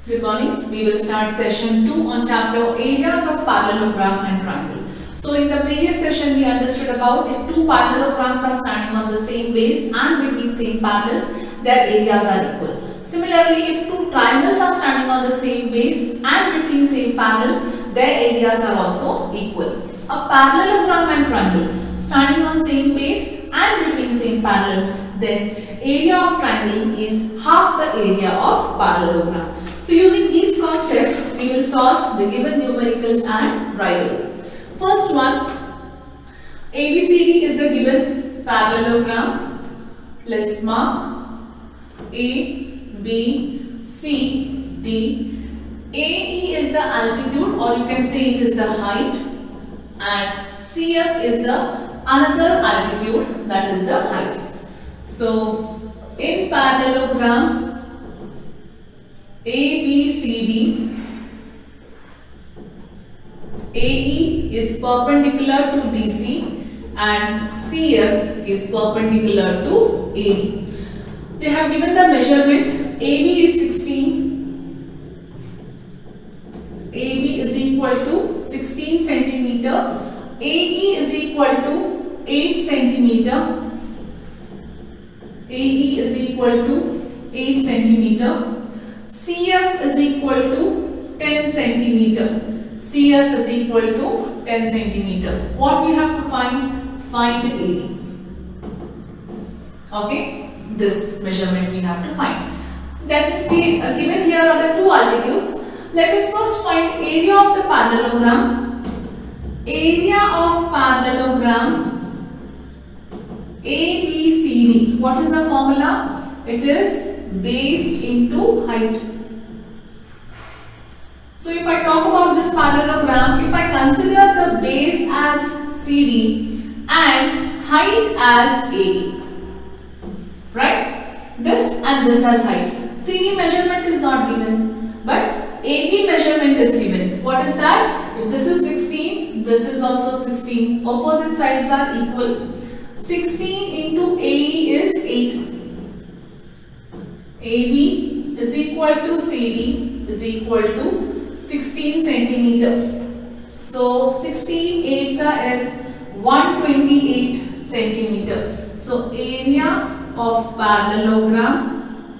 Good morning. We will start session 2 on chapter areas of parallelogram and triangle. So in the previous session we understood about if two parallelograms are standing on the same base and between same parallels, their areas are equal. Similarly, if two triangles are standing on the same base and between same parallels, their areas are also equal. A parallelogram and triangle standing on same base and between same parallels, then area of triangle is half the area of parallelogram. So using these concepts, we will solve the given numericals and rivals. First one, ABCD is a given parallelogram. Let's mark A, B, C, D. AE is the altitude, or you can say it is the height, and CF is the another altitude, that is the height. So in parallelogram ABCD, AE is perpendicular to DC and CF is perpendicular to AD. They have given the measurement. AB is 16. AB is equal to 16 centimeter. AE is equal to 8 centimeter. AE is equal to 8 centimeter. CF is equal to 10 centimeter. CF is equal to 10 centimeter. What we have to find? Find AD. Okay, this measurement we have to find. That means we given here are the two altitudes. Let us first find area of the parallelogram. Area of parallelogram ABCD. What is the formula? It is base into height. So if I talk about this parallelogram, if I consider the base as CD and height as AE, right? This and this as height. CD measurement is not given, but AB measurement is given. What is that? If this is 16, this is also 16. Opposite sides are equal. 16 into AE is 8. AB is equal to CD is equal to 16 centimeter. So 16 8s is 128 centimeter. So area of parallelogram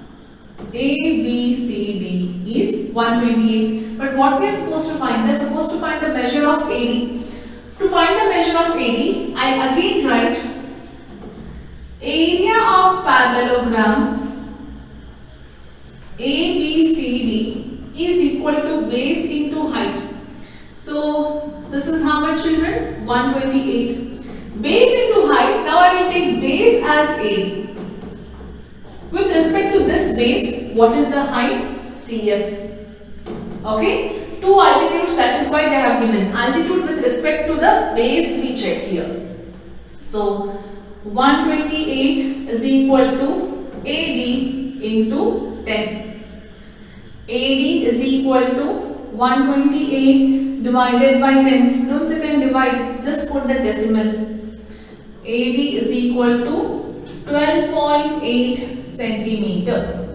ABCD is 128. But what we are supposed to find? We are supposed to find the measure of AD. To find the measure of AD, I again write area of parallelogram ABCD is equal to base into height. So this is how much, children? 128. Base into height. Now I will take base as AD. With respect to this base, what is the height? CF. Okay. Two altitudes, that is why they have given. Altitude with respect to the base we check here. So 128 is equal to AD into 10. AD is equal to 128 divided by 10. Don't sit and divide, just put the decimal. AD is equal to 12.8 centimeter.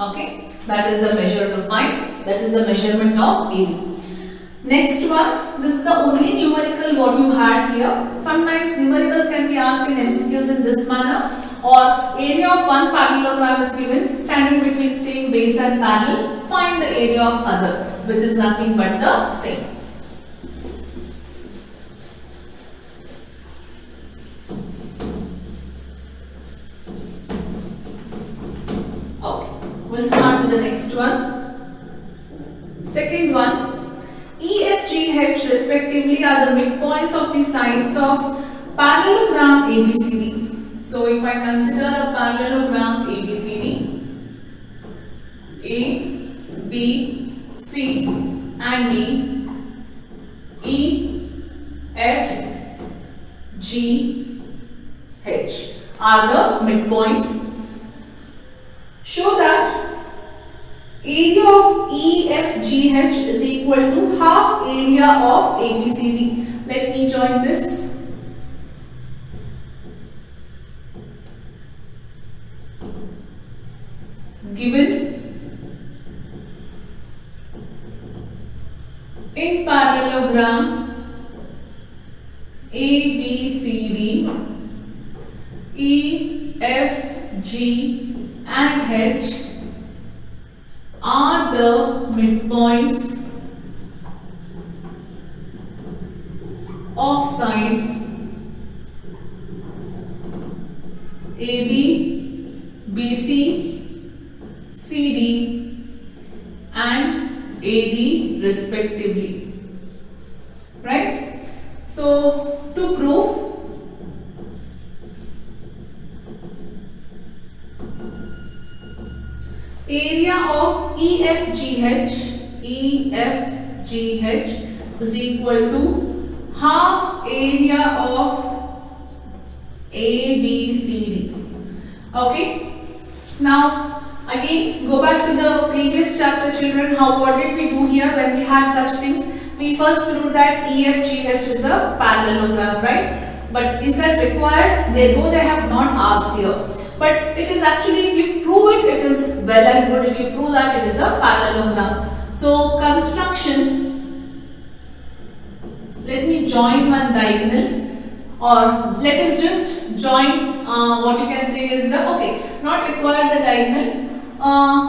Okay, that is the measure to find. That is the measurement of AD. Next one, this is the only numerical what you had here. Sometimes numericals can be asked in MCQs in this manner. Or area of one parallelogram is given standing between same base and parallel. Find the area of other, which is nothing but the same. Okay, we'll start with the next one. Second one, E, F, G, H respectively are the midpoints of the sides of parallelogram ABCD. So if I consider a parallelogram ABCD, A, B, C and D, E, F, G, H are the midpoints. Show that area of E, F, G, H is equal to half area of ABCD. Let me join this. In parallelogram ABCD, E, F, G and H are the midpoints of sides AB, BC, CD and AD respectively, right? So to prove, area of EFGH is equal to half area of ABCD. Okay. Now again go back to the previous chapter, children. What did we do here when we had such things? We first proved that EFGH is a parallelogram, right? But is that required? Though they have not asked here. But it is actually, if you prove it, it is well and good. If you prove that it is a parallelogram. So construction, let me join one diagonal, or let us just join what you can say is the, okay, not required the diagonal.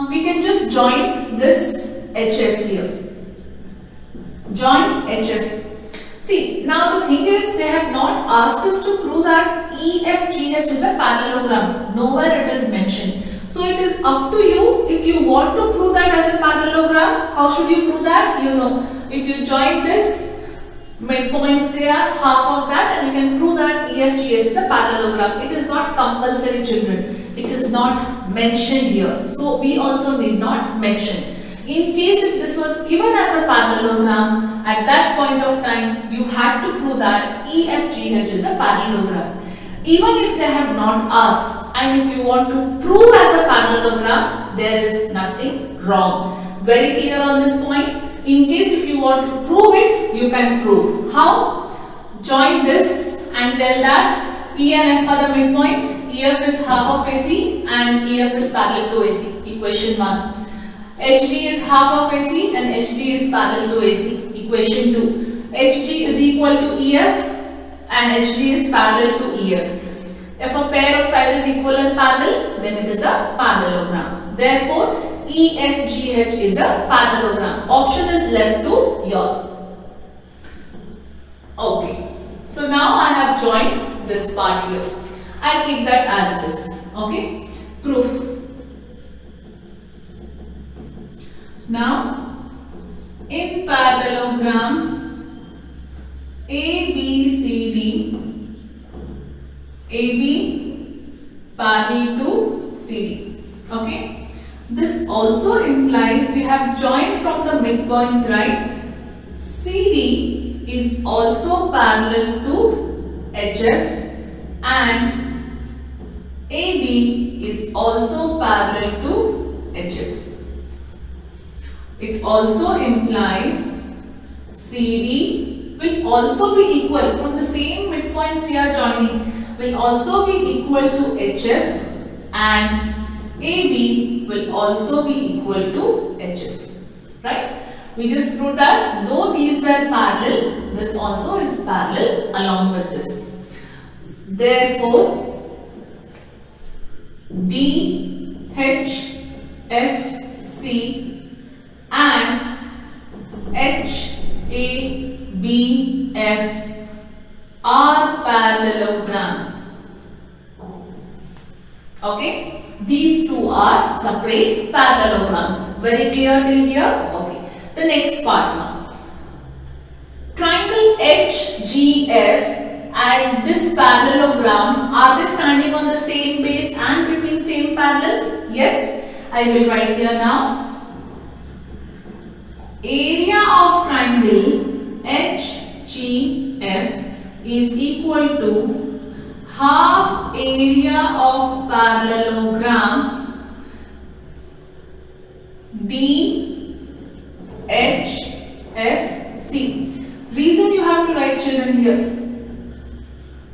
We can just join this HF here. Join HF. See, now the thing is, they have not asked us to prove that EFGH is a parallelogram. Nowhere it is mentioned. So it is up to you. If you want to prove that as a parallelogram, how should you prove that? You know, if you join this midpoints there, half of that, and you can prove that EFGH is a parallelogram. It is not compulsory, children. It is not mentioned here. So we also need not mention. In case if this was given as a parallelogram, at that point of time, you had to prove that EFGH is a parallelogram. Even if they have not asked, and if you want to prove as a parallelogram, there is nothing wrong. Very clear on this point. In case if you want to prove it, you can prove. How? Join this and tell that E and F are the midpoints. EF is half of AC and EF is parallel to AC. Equation 1. HD is half of AC and HD is parallel to AC. Equation 2. HD is equal to EF and HD is parallel to EF. If a pair of sides is equal and parallel, then it is a parallelogram. Therefore, EFGH is a parallelogram. Option is left to your. Okay. So now I have joined this part here. I'll keep that as it is. Okay. Proof. Now, in parallelogram ABCD, AB parallel to CD. Okay. This also implies we have joined from the midpoints, right? CD is also parallel to HF and AB is also parallel to HF. It also implies CD will also be equal, from the same midpoints we are joining, will also be equal to HF and AB will also be equal to HF. Right? We just proved that though these were parallel, this also is parallel along with this. Therefore, D, H, F, C and H, A, B, F are parallelograms. Okay, these two are separate parallelograms. Very clear till here? Okay. The next part now. Triangle HGF and this parallelogram, are they standing on the same base and between same parallels? Yes, I will write here now. Area of triangle HGF is equal to half area of parallelogram DHFC. Reason you have to write, children, here.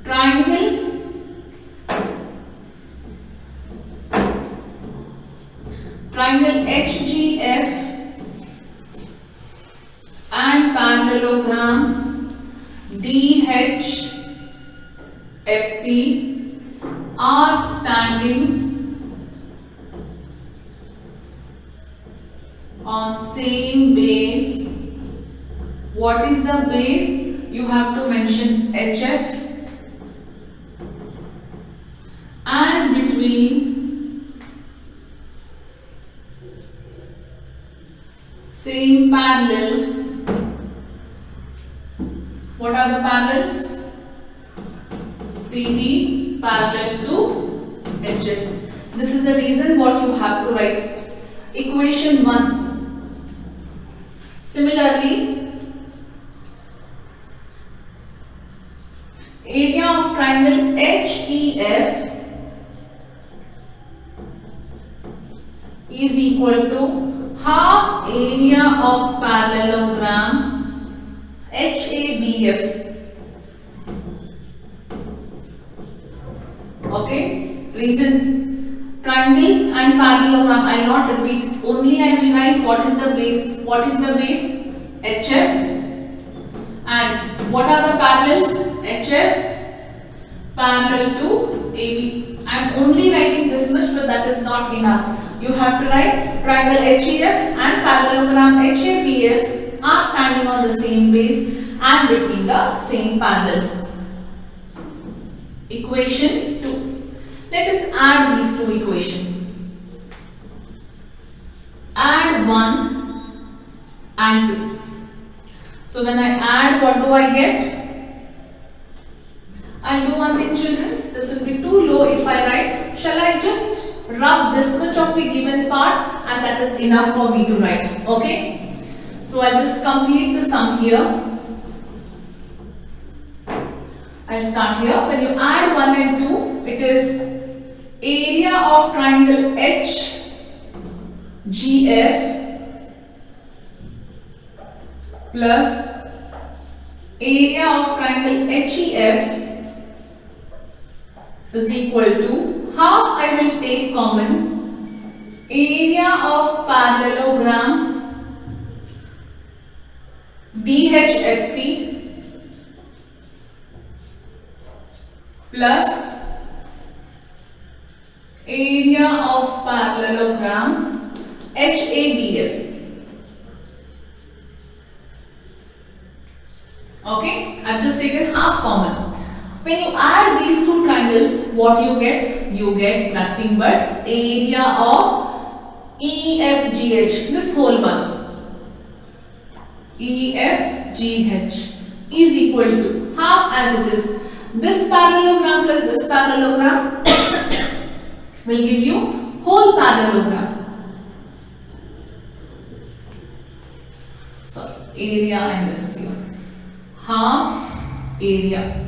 Triangle HGF and parallel DHFC are standing on same base. What is the base? You have to mention HF, and between same parallels. What are the parallels? CD parallel to HF. This is the reason what you have to write. Equation 1. Similarly, area of triangle HEF is equal to half area of parallelogram HABF. Okay, reason, triangle and parallelogram. I will not repeat, only I will write what is the base. What is the base? HF. And what are the parallels? HF parallel to AB. I am only writing this much, but that is not enough. You have to write triangle HEF and parallelogram HABF are standing on the same base and between the same parallels. Equation 2. Let us add these two equations. Add 1 and 2. So when I add, what do I get? I'll do one thing, children. This will be too low if I write. Shall I just rub this much of the given part, and that is enough for me to write. Okay. So I'll just complete the sum here. I'll start here. When you add 1 and 2, it is area of triangle HGF plus area of triangle HEF is equal to half. I will take common area of parallelogram DHFC plus area of parallelogram HABF. Okay, I've just taken half common. When you add these two triangles, what you get? You get nothing but area of EFGH, this whole one. EFGH is equal to half as it is. This parallelogram plus this parallelogram will give you whole parallelogram. Sorry, area I missed here. Half area.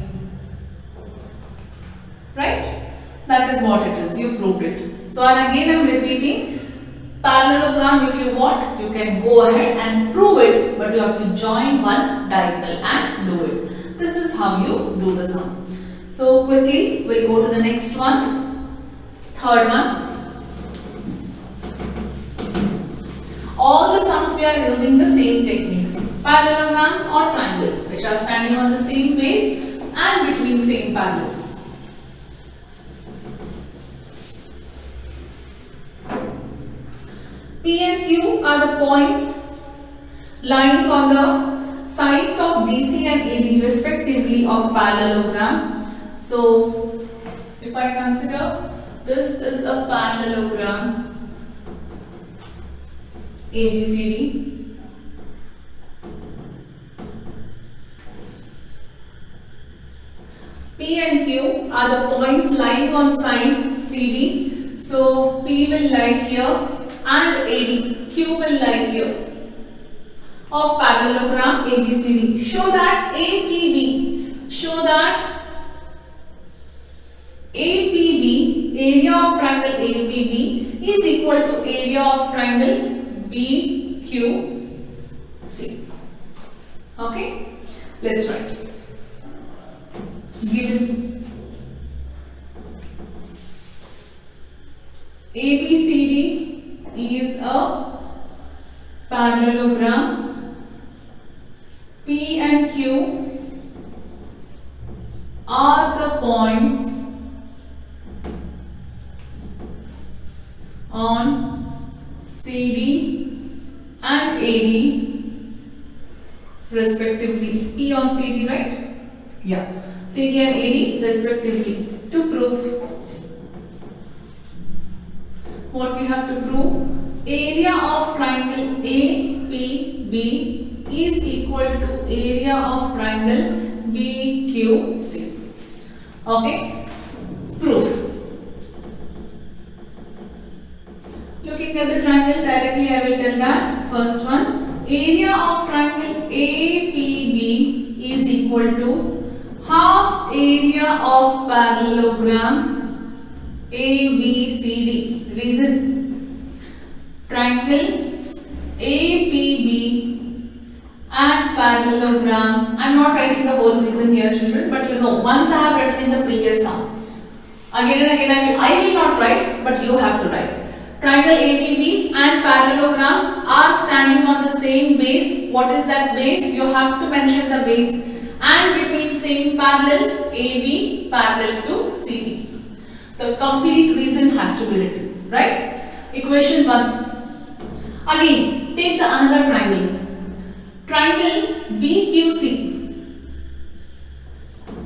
Right? That is what it is. You proved it. So, and again I am repeating, parallelogram, if you want, you can go ahead and prove it, but you have to join one diagonal and do it. This is how you do the sum. So, quickly we'll go to the next one. Third one. All the sums we are using the same techniques. Parallelograms or triangle, which are standing on the same base and between same parallels. P and Q are the points lying on the sides of DC and AB respectively of parallelogram. So, if I consider this is a parallelogram ABCD. P and Q are the points lying on side CD. So, P will lie here and AD, Q will lie here of parallelogram ABCD. Show that APB, area of triangle APB is equal to area of triangle BQC. Okay, let's write. Given ABCD is a parallelogram, P and Q are the points on CD and AD respectively. P on CD, right? Yeah. CD and AD respectively. To prove, what we have to prove? Area of triangle APB is equal to area of triangle BQC. Okay? Proof. Looking at the triangle directly, I will tell that. First one, area of triangle APB is equal to half area of parallelogram ABCD. Reason, triangle APB and parallelogram. I am not writing the whole reason here, children, but you know, once I have written in the previous sum, again and again I will not write, but you have to write. Triangle APB and parallelogram are standing on the same base. What is that base? You have to mention the base. And between same parallels, AB parallel to CD. The complete reason has to be written, right? Equation 1. Again, take the another triangle. Triangle BQC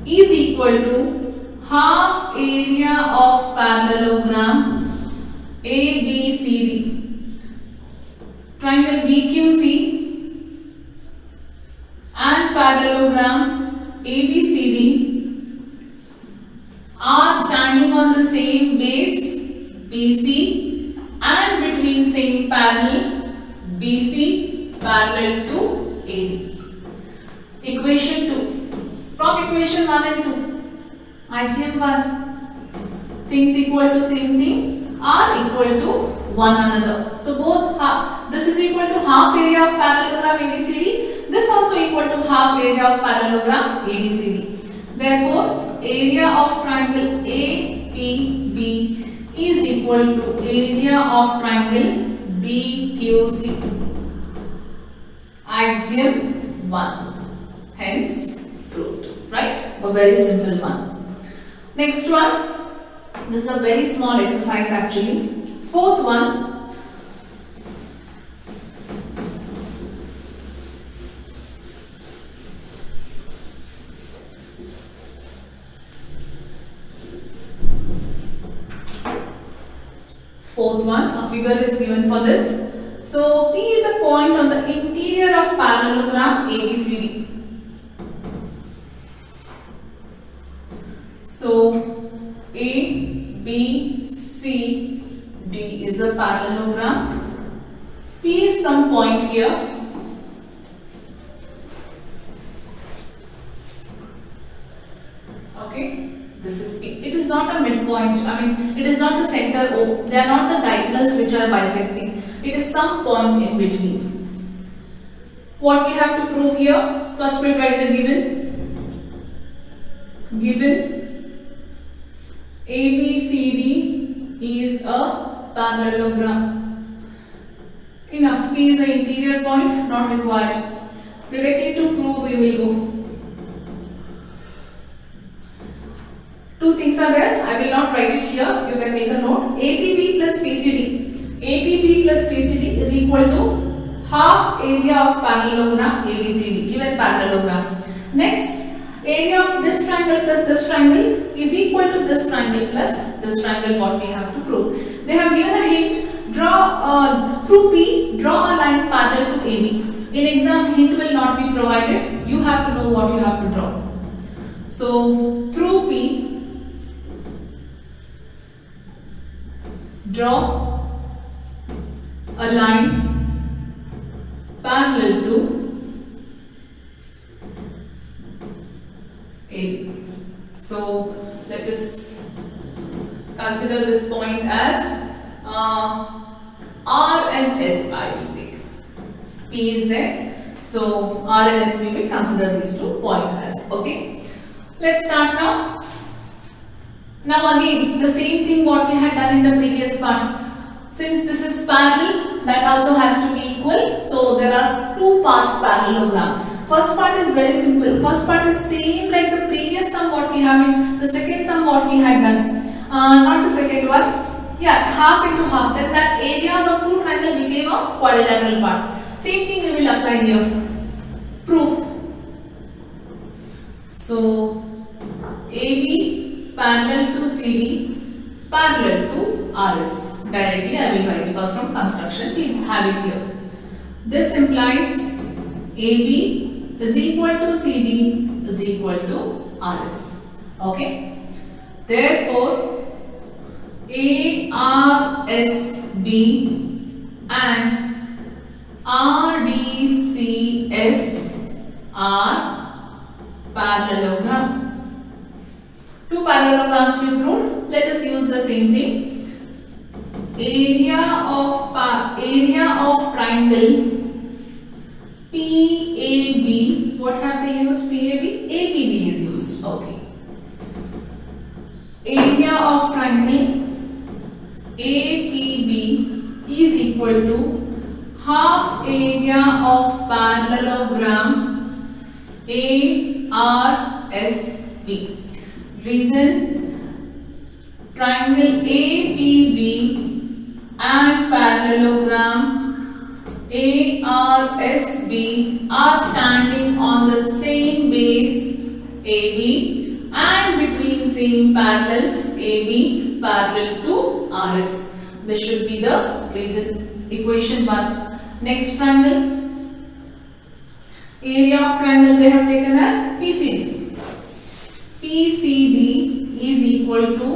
is equal to half area of parallelogram ABCD. Triangle BQC and parallelogram ABCD are standing on the same base BC and between same parallel BC parallel to AD. Equation 2. From equation 1 and 2, ICM 1, things equal to same thing are equal to one another. So both this is equal to half area of parallelogram ABCD. This also equal to half area of parallelogram ABCD. Therefore, area of triangle APB is equal to area of triangle BQC. Axiom 1. Hence proved. Right? A very simple one. Next one. This is a very small exercise actually. Fourth one. Fourth one, a figure is given for this. So P is a point on the interior of parallelogram ABCD. So A, B, C, D is a parallelogram. P is some point here. Okay, this is P. It is not a midpoint. It is not the center O. They are not the diagonals which are bisecting. It is some point in between. What we have to prove here? First, we'll write the given. Given ABCD is a parallelogram. Enough. P is the interior point, not required. Directly to prove we will go. Two things are there. I will not write it here. You can make a note. APB plus PCD. APB plus PCD is equal to half area of parallelogram ABCD. Given parallelogram. Next. Area of this triangle plus this triangle is equal to this triangle plus this triangle. What we have to prove. They have given a hint. Draw through P. Draw a line parallel to AB. In exam, hint will not be provided. You have to know what you have to draw. So through P, draw a line parallel to AB. So let us consider this point as R and S. I will take. P is there. So R and S we will consider these two point as. Okay. Let's start now. Now again the same thing what we had done in the previous part. Since this is parallel, that also has to be equal. So there are two parts parallelogram. First part is very simple. First part is same like the previous sum what we have it. The second sum what we had done. Not the second one. Yeah, half into half. Then that areas of two triangle became a quadrilateral part. Same thing we will apply here. Proof. So AB parallel to CD parallel to RS. Directly I will write because from construction we have it here. This implies AB is equal to CD is equal to RS. Okay. Therefore, ARSB and RDCS are parallelogram. Two parallelograms we proved. Let us use the same thing. Area of triangle PAB. What have they used? PAB? APB is used. Okay. Area of triangle APB is equal to half area of parallelogram ARSB. Reason: triangle APB and parallelogram ARSB are standing on the same base AB and between same parallels AB parallel to RS. This should be the reason. Equation 1. Next triangle. Area of triangle they have taken as PCD. PCD is equal to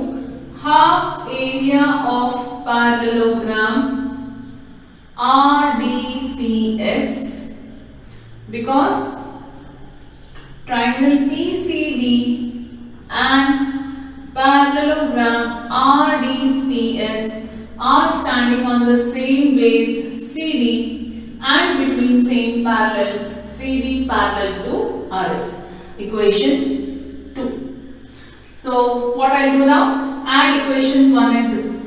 half area of parallelogram RDCS, because triangle PCD and parallelogram RDCS are standing on the same base CD and between same parallels CD parallel to RS. Equation 2. So what I will do now? Add equations 1 and 2.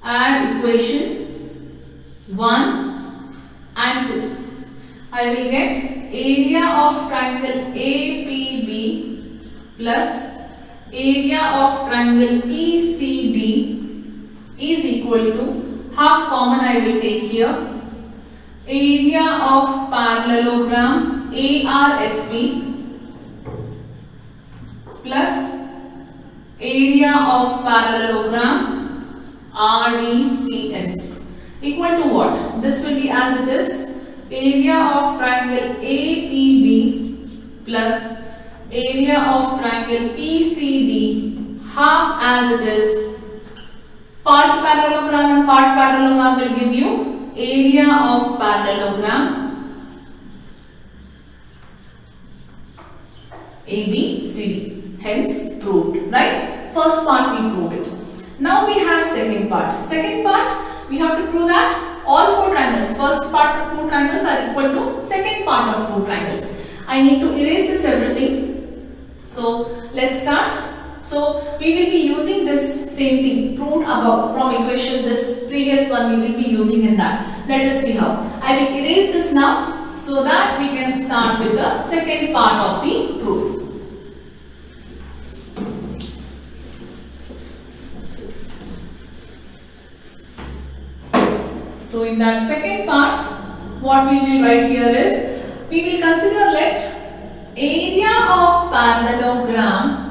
Add equation 1 and 2. I will get area of triangle APB plus area of triangle PCD is equal to half common I will take here. Area of parallelogram ARSB plus area of parallelogram RDCS equal to what? This will be as it is. Area of triangle APB plus area of triangle PCD half as it is. Part parallelogram and part parallelogram will give you area of parallelogram ABCD. Hence proved, right? First part we proved it. Now we have second part. Second part we have to prove that all four triangles, first part of two triangles are equal to second part of two triangles. I need to erase this everything. So let's start. So we will be using this same thing proved above from equation, this previous one we will be using in that. Let us see how. I will erase this now so that we can start with the second part of the proof. So in that second part, what we will write here is, we will consider let area of parallelogram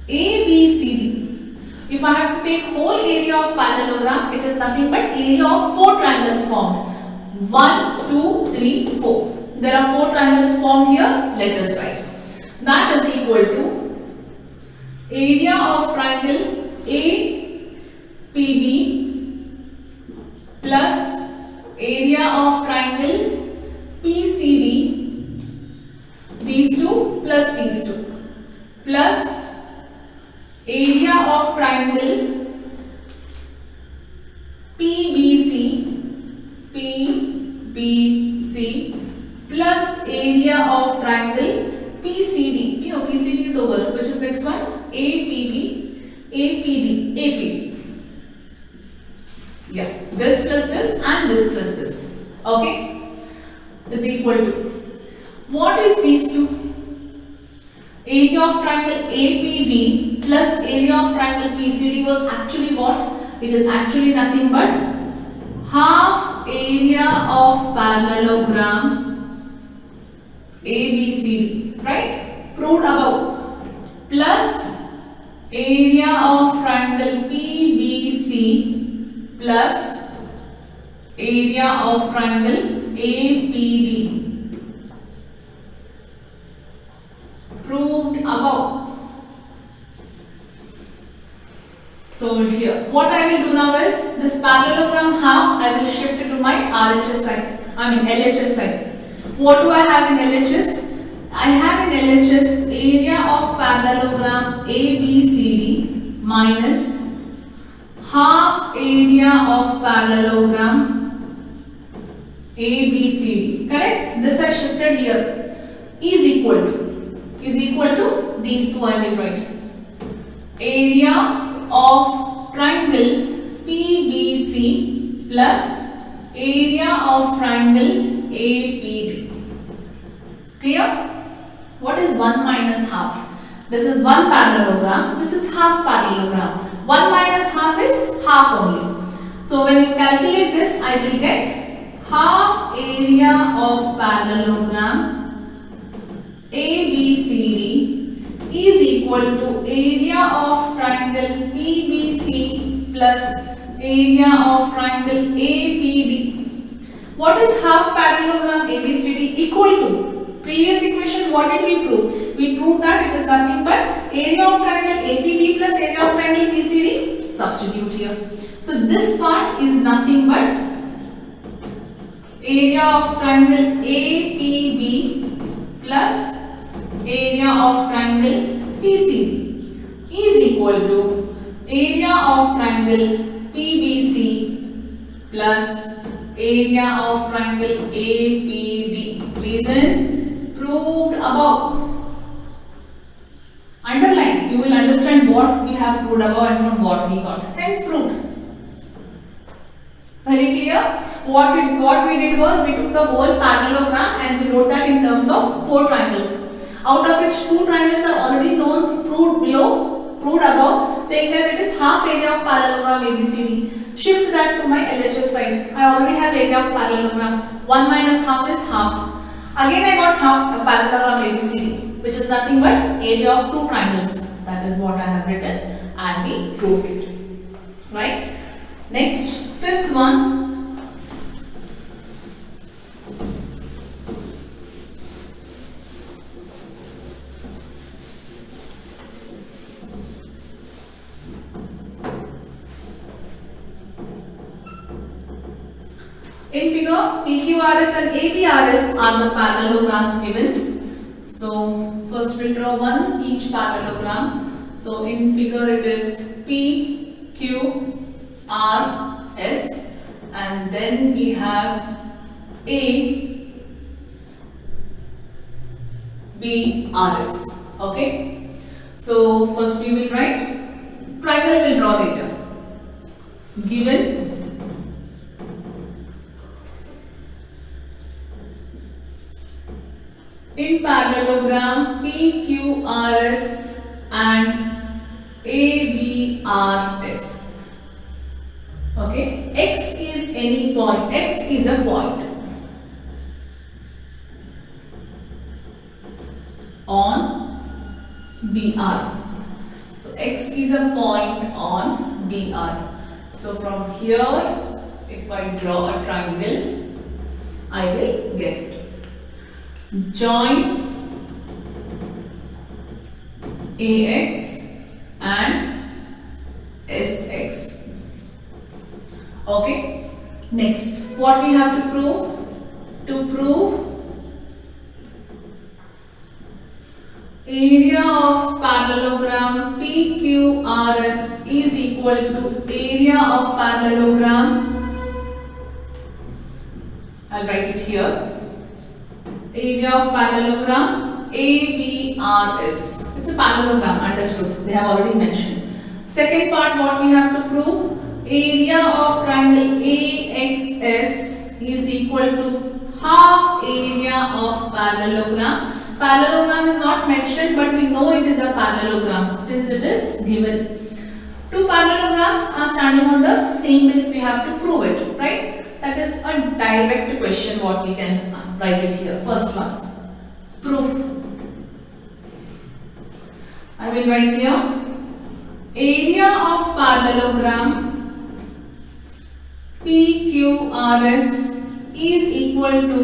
ABCD. If I have to take whole area of parallelogram, it is nothing but area of four triangles formed. 1, 2, 3, 4. There are four triangles formed here. Let us write. That is equal to area of triangle APB plus area of triangle PCD, these two plus these two, plus area of triangle PBC plus area of triangle PCD. You know, PCD is over. Which is next one? APD. Yeah, this plus this and this plus this. Okay, is equal to. What is these two? area of triangle APB plus area of triangle PCD was actually what? It is actually nothing but half area of parallelogram ABCD, right? Proved above, plus area of triangle PBC plus area of triangle APD. Proved above. So here, what I will do now is this parallelogram half I will shift it to my RHS side. LHS side. What do I have in LHS? I have in LHS area of parallelogram ABCD minus half area of parallelogram ABCD. Correct? This I shifted here. Is equal to these two I will write. Area of triangle PBC plus area of triangle APD. Clear? What is 1 minus half? This is one parallelogram, this is half parallelogram. 1 minus half is half only. So when you calculate this, I will get half area of parallelogram ABCD is equal to area of triangle PBC plus area of triangle APD. What is half parallelogram ABCD equal to? Previous equation, what did we prove? We proved that it is nothing but area of triangle APB plus area of triangle PCD. Substitute here. So this part is nothing but area of triangle APB plus area of triangle PCD is equal to area of triangle PBC plus area of triangle APD. Reason proved above. Underline. You will understand what we have proved above and from what we got. Hence proved. Very clear? What we did was we took the whole parallelogram and we wrote that in terms of 4 triangles. Out of which 2 triangles are already known, proved below, proved above, saying that it is half area of parallelogram ABCD. Shift that to my LHS side. I already have area of parallelogram. 1 minus half is half. Again I got half a parallelogram ABCD, which is nothing but area of 2 triangles. That is what I have written and we proved it. Right? Next, 5th one. In figure, PQRS and APRS are the parallelograms given. So first we'll draw one each parallelogram. So in figure it is PQRS and then we have ABRS. Okay. So first we will write, triangle will draw later. Given in parallelogram PQRS and ABRS. Okay, X is any point, X is a point on BR. So X is a point on BR. So from here, if I draw a triangle, I will get it. Join AX and SX. Okay. Next, what we have to prove? To prove area of parallelogram PQRS is equal to area of parallelogram. I'll write it here. Area of parallelogram ABRS. It's a parallelogram, understood. They have already mentioned. Second part, what we have to prove? Area of triangle AXS is equal to half area of parallelogram. Parallelogram is not mentioned, but we know since it is given. Two parallelograms are standing on the same base, we have to prove it, right? That is a direct question what we can write it here. First one, proof. I will write here area of parallelogram PQRS is equal to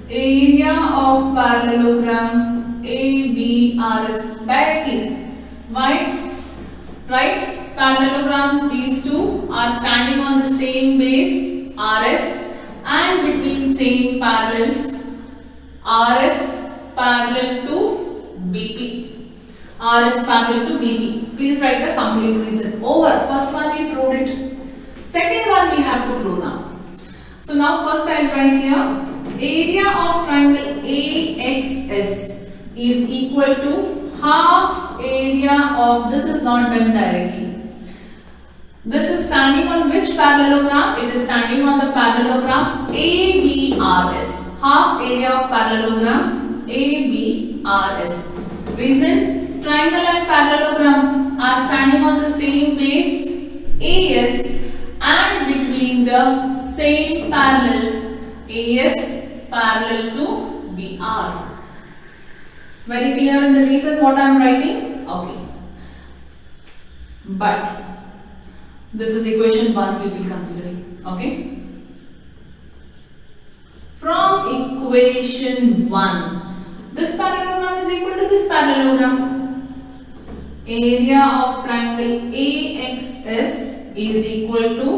area of parallelogram ABRS directly. Why? Right? Parallelograms, these two are standing on the same base RS and between same parallels RS parallel to BP. RS parallel to BP. Please write the complete reason. Over. First one we proved it. Second one we have to prove now. So now first I will write here area of triangle AXS is equal to half area of, this is not done directly. This is standing on which parallelogram? It is standing on the parallelogram ABRS. Half area of parallelogram ABRS. Reason? Triangle and parallelogram are standing on the same base AS and between the same parallels AS parallel to BR. Very clear in the reason what I am writing? Okay. But this is equation 1 we will be considering. Okay. From equation 1, this parallelogram is equal to this parallelogram. Area of triangle AXS is equal to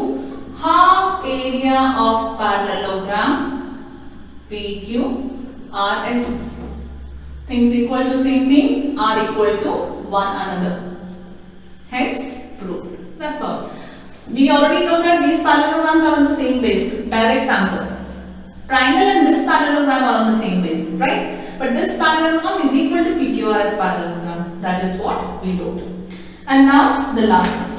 half area of parallelogram PQRS. Things equal to same thing are equal to one another. Hence proved. That's all. We already know that these parallelograms are on the same base. Direct answer. Triangle and this parallelogram are on the same base, right? But this parallelogram is equal to PQRS parallelogram. That is what we wrote. And now the last sum.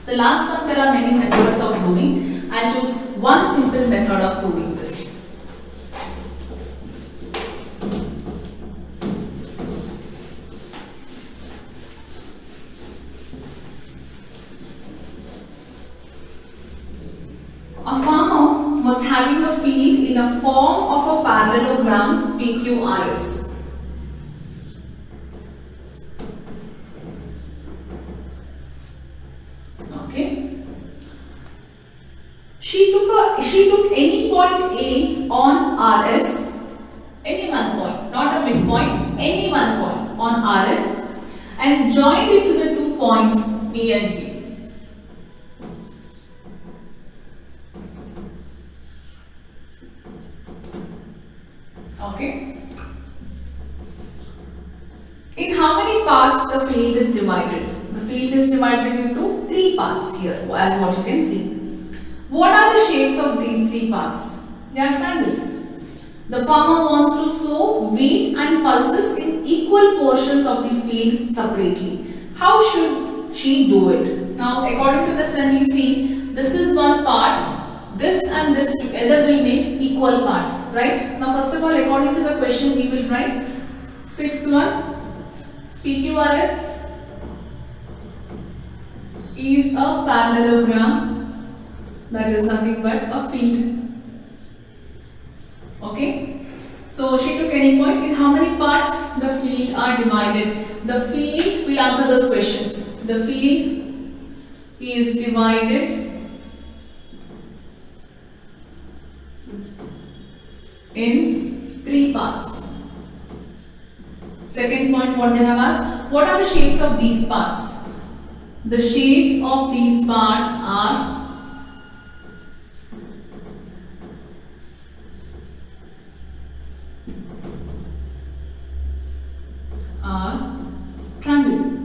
The last sum, there are many methods of doing. I'll choose one simple method of proving this. A farmer was having a field in a form of a parallelogram PQRS. Okay. She took any point A on RS, any one point, not a midpoint, any one point on RS, and joined it to the 2 points P and Q. Okay. In how many parts the field is divided? The field is divided into 3 parts here, as what you can see. What are the shapes of these 3 parts? They are triangles. The farmer wants to sow wheat and pulses in equal portions of the field separately. How should she do it? Now, according to this, when we see, this is one part, this and this together will make equal parts, right? Now, first of all, according to the question, we will write 6th one, PQRS is a parallelogram, that is nothing but a field. Okay, so she took any point. In how many parts the field are divided? The field will answer those questions. The field is divided in 3 parts. Second point, what they have asked, what are the shapes of these parts? The shapes of these parts are triangle.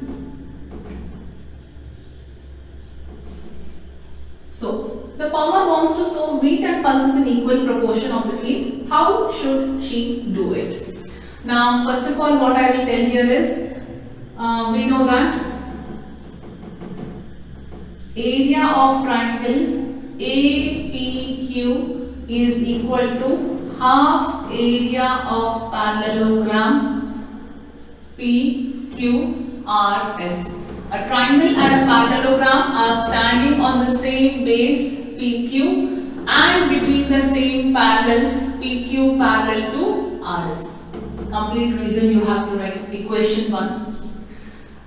So, the farmer wants to sow wheat and pulses in equal proportion of the field. How should she do it? Now, first of all, what I will tell here is, we know that area of triangle APQ is equal to half area of parallelogram PQRS. RS. A triangle and a parallelogram are standing on the same base PQ and between the same parallels PQ parallel to RS. Complete reason you have to write equation 1.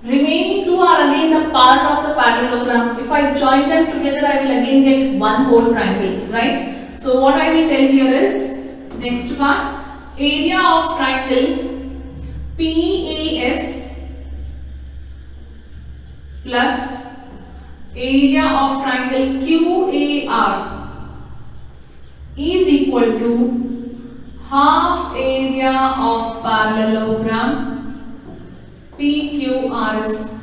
Remaining two are again the part of the parallelogram. If I join them together, I will again get one whole triangle, right? So what I will tell here is, next part, area of triangle PAS plus area of triangle QAR is equal to half area of parallelogram PQRS.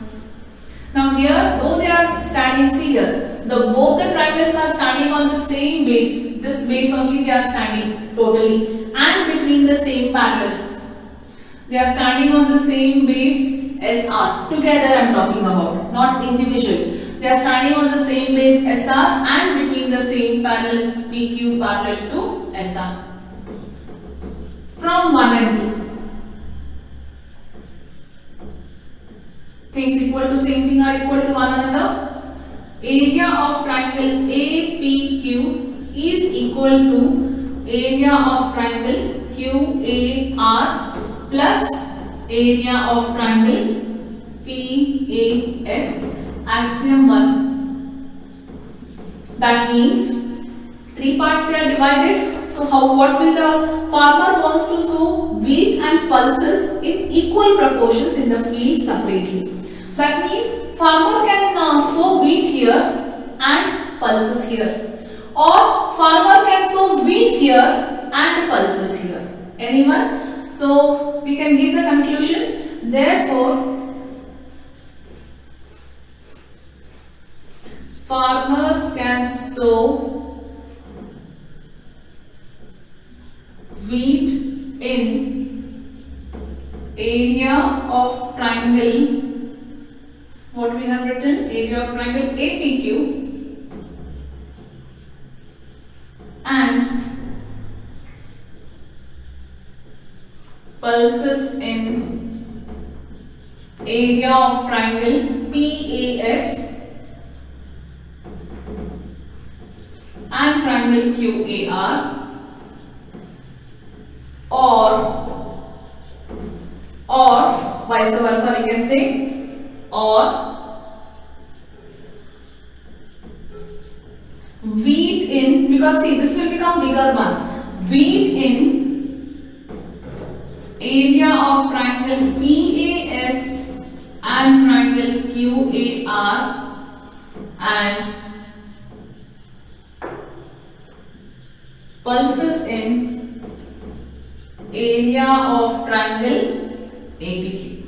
Now here, though they are standing, see here, both the triangles are standing on the same base. This base only they are standing totally, and between the same parallels. They are standing on the same base SR. Together I am talking about, not individual. They are standing on the same base SR and between the same parallels PQ parallel to SR. From 1 and 2. Things equal to same thing are equal to one another. Area of triangle APQ is equal to area of triangle QAR plus area of triangle PAS. Axiom 1. That means three parts they are divided. So what will the farmer wants to sow wheat and pulses in equal proportions in the field separately. That means farmer can sow wheat here and pulses here, or farmer can sow wheat here and pulses here. Anyone? So we can give the conclusion. Therefore, farmer can sow wheat in area of triangle. What we have written, area of triangle APQ and pulses in area of triangle PAS and triangle QAR, or vice versa we can say, or wheat in, because see this will become bigger one, wheat in area of triangle PAS and triangle QAR and pulses in area of triangle APQ.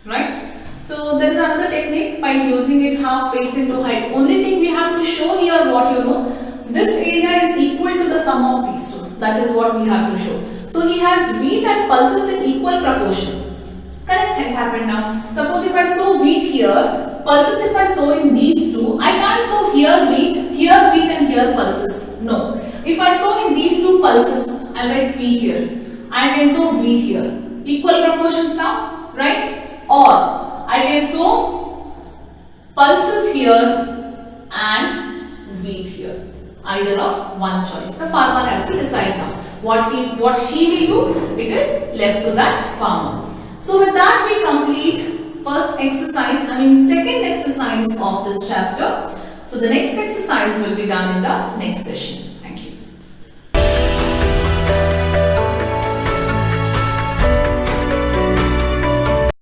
Right? So there is another technique by using it half base into height. Only thing we have to show here what you know, this area is equal to the sum of these two. That is what we have to show. So he has wheat and pulses in equal proportion. Correct? It happened now. Suppose if I sow wheat here, pulses if I sow in these two, I can't sow here wheat and here pulses. No. If I sow in these two pulses, I'll write P here. I can sow wheat here. Equal proportions now, right? Or I can sow pulses here and wheat here. Either of one choice. The farmer has to decide now. What she will do, it is left to that farmer. So with that we complete second exercise of this chapter. So the next exercise will be done in the next session.